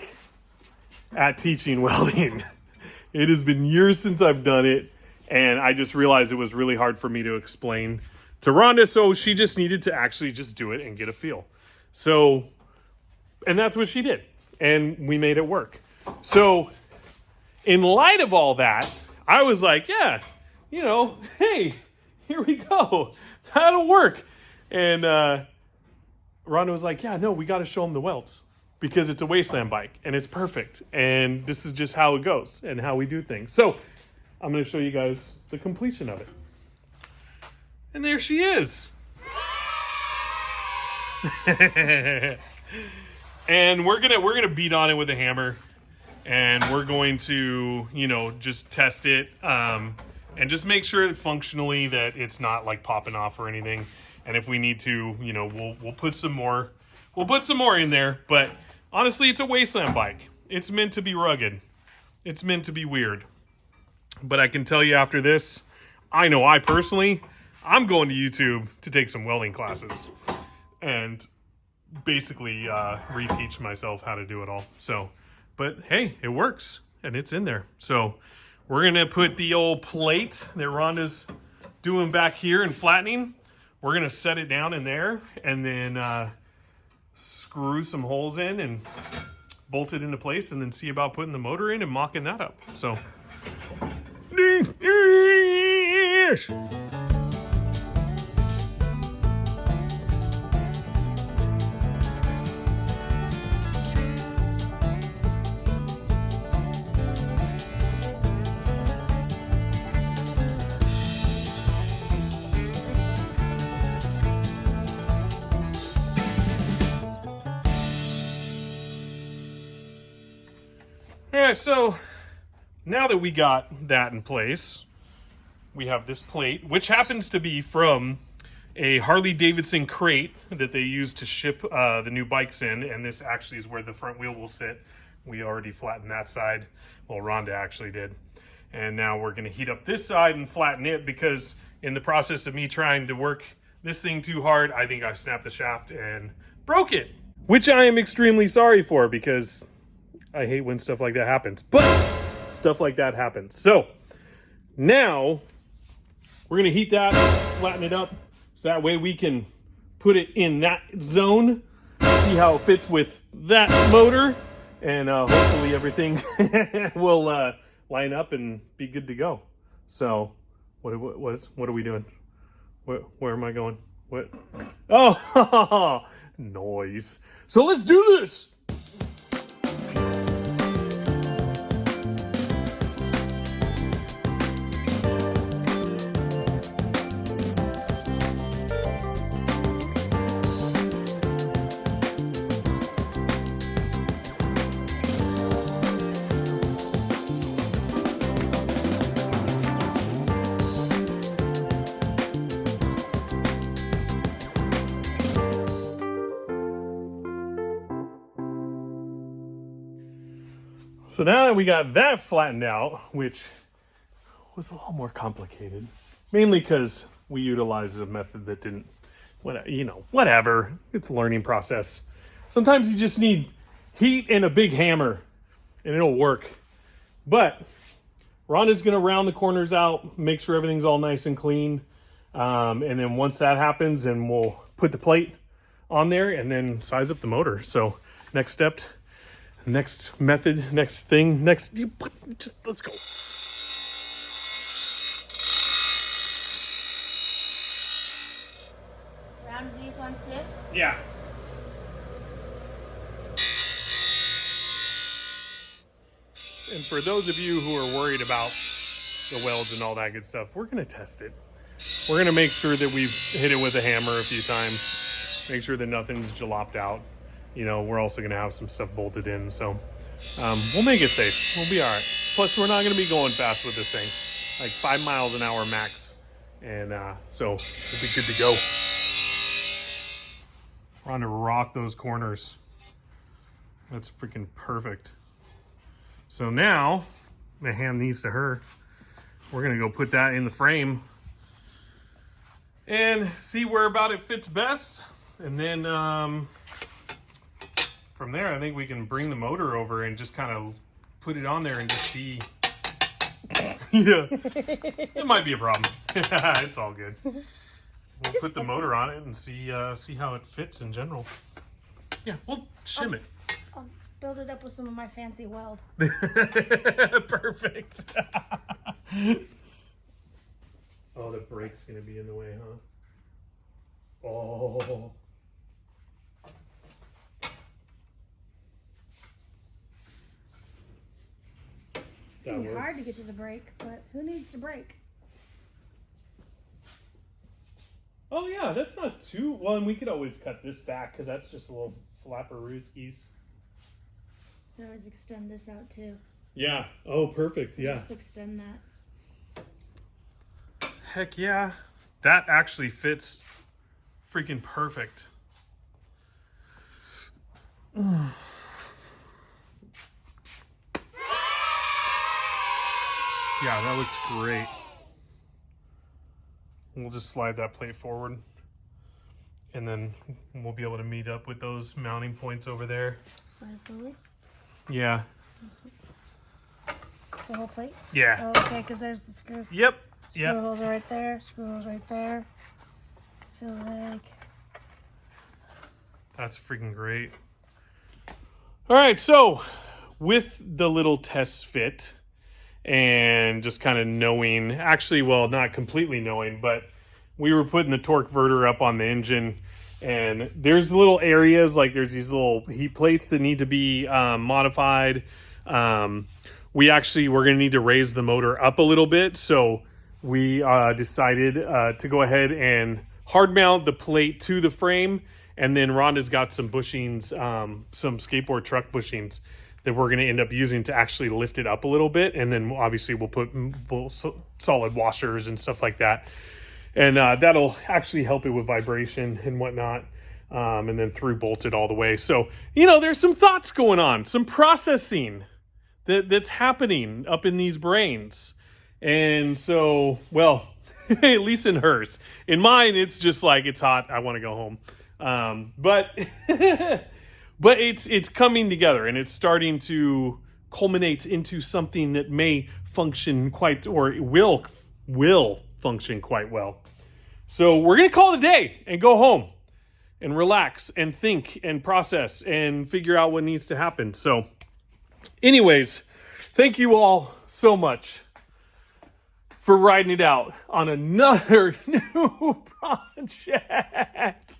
at teaching welding. It has been years since I've done it, and I just realized it was really hard for me to explain to Rhonda, so she just needed to actually just do it and get a feel. So, and that's what she did, and we made it work. So, in light of all that, I was like, yeah, hey, here we go. That'll work. And Rhonda was like, yeah, no, we got to show them the welds. Because it's a Wasteland bike, and it's perfect. And this is just how it goes and how we do things. So I'm going to show you guys the completion of it. And there she is. And we're gonna beat on it with a hammer, and we're going to, you know, just test it, and just make sure that functionally that it's not like popping off or anything. And if we need to, you know, we'll put some more. We'll put some more in there. But honestly, it's a Wasteland bike. It's meant to be rugged. It's meant to be weird. But I can tell you after this, I know I personally, I'm going to YouTube to take some welding classes and basically reteach myself how to do it all. So, but hey, it works and it's in there. So we're going to put the old plate that Rhonda's doing back here and flattening. We're going to set it down in there and then screw some holes in and bolt it into place, and then see about putting the motor in and mocking that up. So, Alright, so now that we got that in place, we have this plate, which happens to be from a Harley-Davidson crate that they use to ship the new bikes in, and this actually is where the front wheel will sit. We already flattened that side. Well, Rhonda actually did. And now we're going to heat up this side and flatten it, because in the process of me trying to work this thing too hard, I think I snapped the shaft and broke it. Which I am extremely sorry for, because I hate when stuff like that happens, but stuff like that happens. So now we're going to heat that, flatten it up, so that way we can put it in that zone, see how it fits with that motor, and hopefully everything will line up and be good to go. So what are we doing? Where am I going? What? Oh, noise. So let's do this. So now that we got that flattened out, which was a lot more complicated, mainly because we utilized a method that didn't, whatever. It's a learning process. Sometimes you just need heat and a big hammer, and it'll work. But Rhonda's going to round the corners out, make sure everything's all nice and clean. And then once that happens, then we'll put the plate on there and then size up the motor. So next step. Next method, next thing, let's go. Round these ones too? Yeah. And for those of you who are worried about the welds and all that good stuff, we're going to test it. We're going to make sure that we've hit it with a hammer a few times, make sure that nothing's jaloped out. You know, we're also going to have some stuff bolted in, so we'll make it safe. We'll be all right. Plus, we're not going to be going fast with this thing, like 5 miles an hour max, and so we'll be good to go. We're on to rock those corners. That's freaking perfect. So now, I'm going to hand these to her. We're going to go put that in the frame and see where about it fits best, and then from there, I think we can bring the motor over and just kind of put it on there and just see. Yeah, it might be a problem. It's all good. We'll just put the motor on it and see how it fits in general. Yeah, we'll shim it. I'll build it up with some of my fancy weld. Perfect. Oh, the brake's gonna be in the way, huh? Oh. It's gonna be hard to get to the brake, but who needs to brake? Oh yeah, that's not too well, and we could always cut this back because that's just a little flapperooskies. I always extend this out too. Yeah. Oh, perfect. Yeah. Just extend that. Heck yeah. That actually fits freaking perfect. Yeah, that looks great. We'll just slide that plate forward. And then we'll be able to meet up with those mounting points over there. Slide forward. Yeah. The whole plate? Yeah. Oh, okay, because there's the screws. Yep. Screw holes are right there. Screw holes right there. I feel like. That's freaking great. All right, so with the little test fit and just kind of knowing, actually, well, not completely knowing, but we were putting the torque verter up on the engine, and there's little areas, like there's these little heat plates that need to be modified. We're going to need to raise the motor up a little bit, so we decided to go ahead and hard mount the plate to the frame. And then Rhonda's got some bushings, some skateboard truck bushings that we're going to end up using to actually lift it up a little bit. And then obviously we'll put solid washers and stuff like that. And that'll actually help it with vibration and whatnot. And then through bolted all the way. So, there's some thoughts going on, some processing that's happening up in these brains. And so, well, at least in hers. In mine, it's just like, it's hot, I want to go home. But it's coming together, and it's starting to culminate into something that may function will function quite well. So we're going to call it a day and go home and relax and think and process and figure out what needs to happen. So anyways, thank you all so much for riding it out on another new project.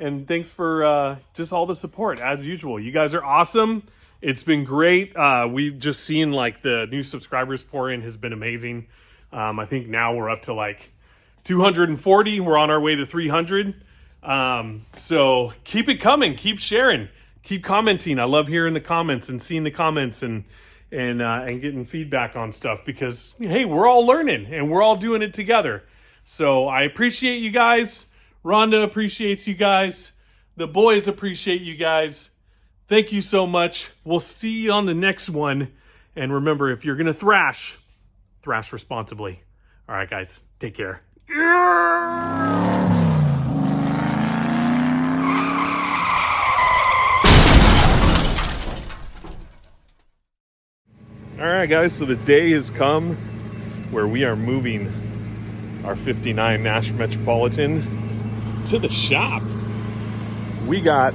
And thanks for just all the support as usual. You guys are awesome. It's been great. We've just seen like the new subscribers pour in has been amazing. I think now we're up to like 240. We're on our way to 300. So keep it coming. Keep sharing. Keep commenting. I love hearing the comments and seeing the comments and getting feedback on stuff because, hey, we're all learning and we're all doing it together. So I appreciate you guys. Rhonda appreciates you guys. The boys appreciate you guys. Thank you so much. We'll see you on the next one. And remember, if you're going to thrash responsibly. All right, guys, take care. All right, guys, so the day has come where we are moving our 59 Nash Metropolitan to the shop. We got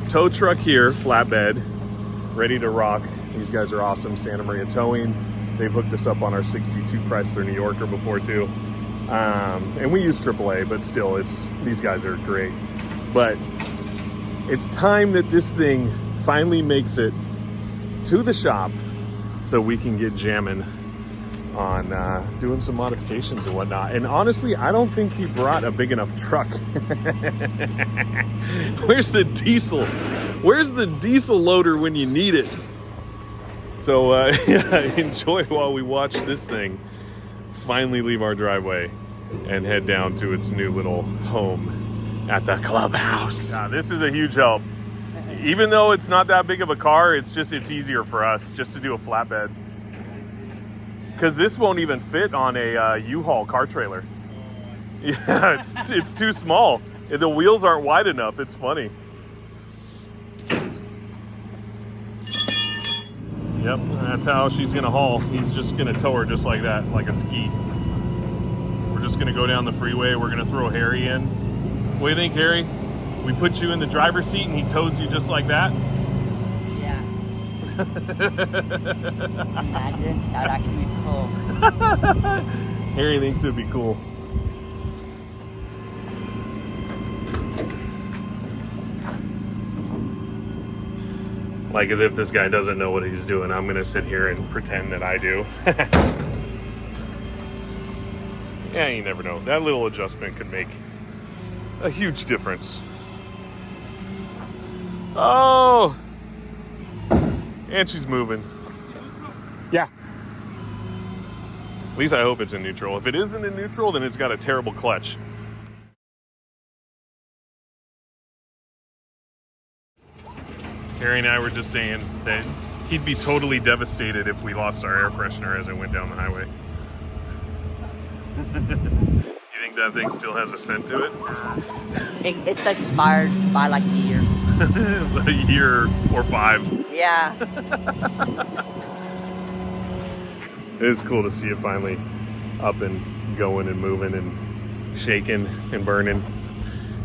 tow truck here, flatbed, ready to rock. These guys are awesome, Santa Maria Towing. They've hooked us up on our 62 Chrysler New Yorker before too. And we use AAA, but still, these guys are great. But it's time that this thing finally makes it to the shop so we can get jamming on doing some modifications and whatnot. And honestly, I don't think he brought a big enough truck. Where's the diesel? Where's the diesel loader when you need it? So enjoy while we watch this thing finally leave our driveway and head down to its new little home at the Clubhouse. Yeah, this is a huge help. Even though it's not that big of a car, it's easier for us just to do a flatbed. Because this won't even fit on a U-Haul car trailer. Yeah, it's too small. The wheels aren't wide enough. It's funny. Yep, that's how she's gonna haul. He's just gonna tow her just like that, like a ski. We're just gonna go down the freeway. We're gonna throw Harry in. What do you think, Harry? We put you in the driver's seat and he tows you just like that? Yeah. Imagine how that can be cool. Harry thinks it would be cool. Like as if this guy doesn't know what he's doing. I'm gonna sit here and pretend that I do. Yeah, you never know. That little adjustment could make a huge difference. Oh! And she's moving. Yeah. At least I hope it's in neutral. If it isn't in neutral, then it's got a terrible clutch. Harry and I were just saying that he'd be totally devastated if we lost our air freshener as it went down the highway. You think that thing still has a scent to it? It's expired by like a year. A year or 5. Yeah. It is cool to see it finally up and going and moving and shaking and burning.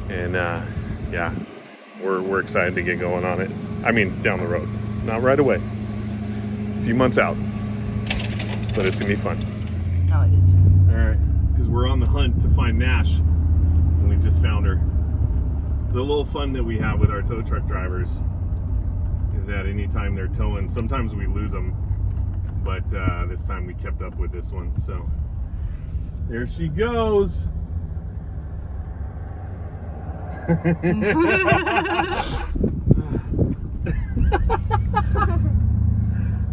And yeah, we're excited to get going on it. I mean, down the road, not right away. A few months out, but it's gonna be fun. No, it is. All right, because we're on the hunt to find Nash, and we just found her. It's a little fun that we have with our tow truck drivers is that anytime they're towing, sometimes we lose them, but this time we kept up with this one. So there she goes.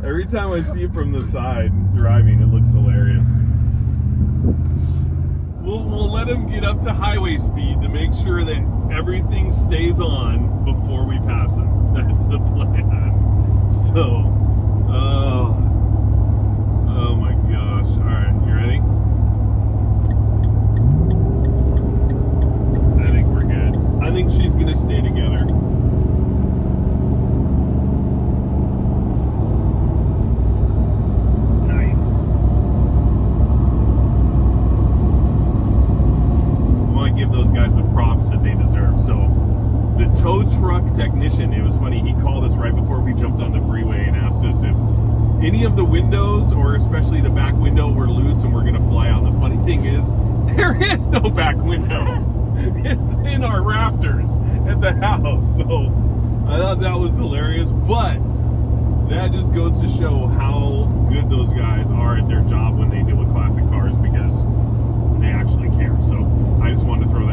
Every time I see it from the side driving, it looks hilarious. We'll let him get up to highway speed to make sure that everything stays on before we pass him. That's the plan. So, oh my gosh. All right, you ready? I think we're good. I think she's gonna stay together. Tow truck technician, it was funny, he called us right before we jumped on the freeway and asked us if any of the windows, or especially the back window, were loose and we're gonna fly out. The funny thing is, there is no back window. It's in our rafters at the house. So I thought that was hilarious, but that just goes to show how good those guys are at their job when they deal with classic cars, because they actually care. So I just wanted to throw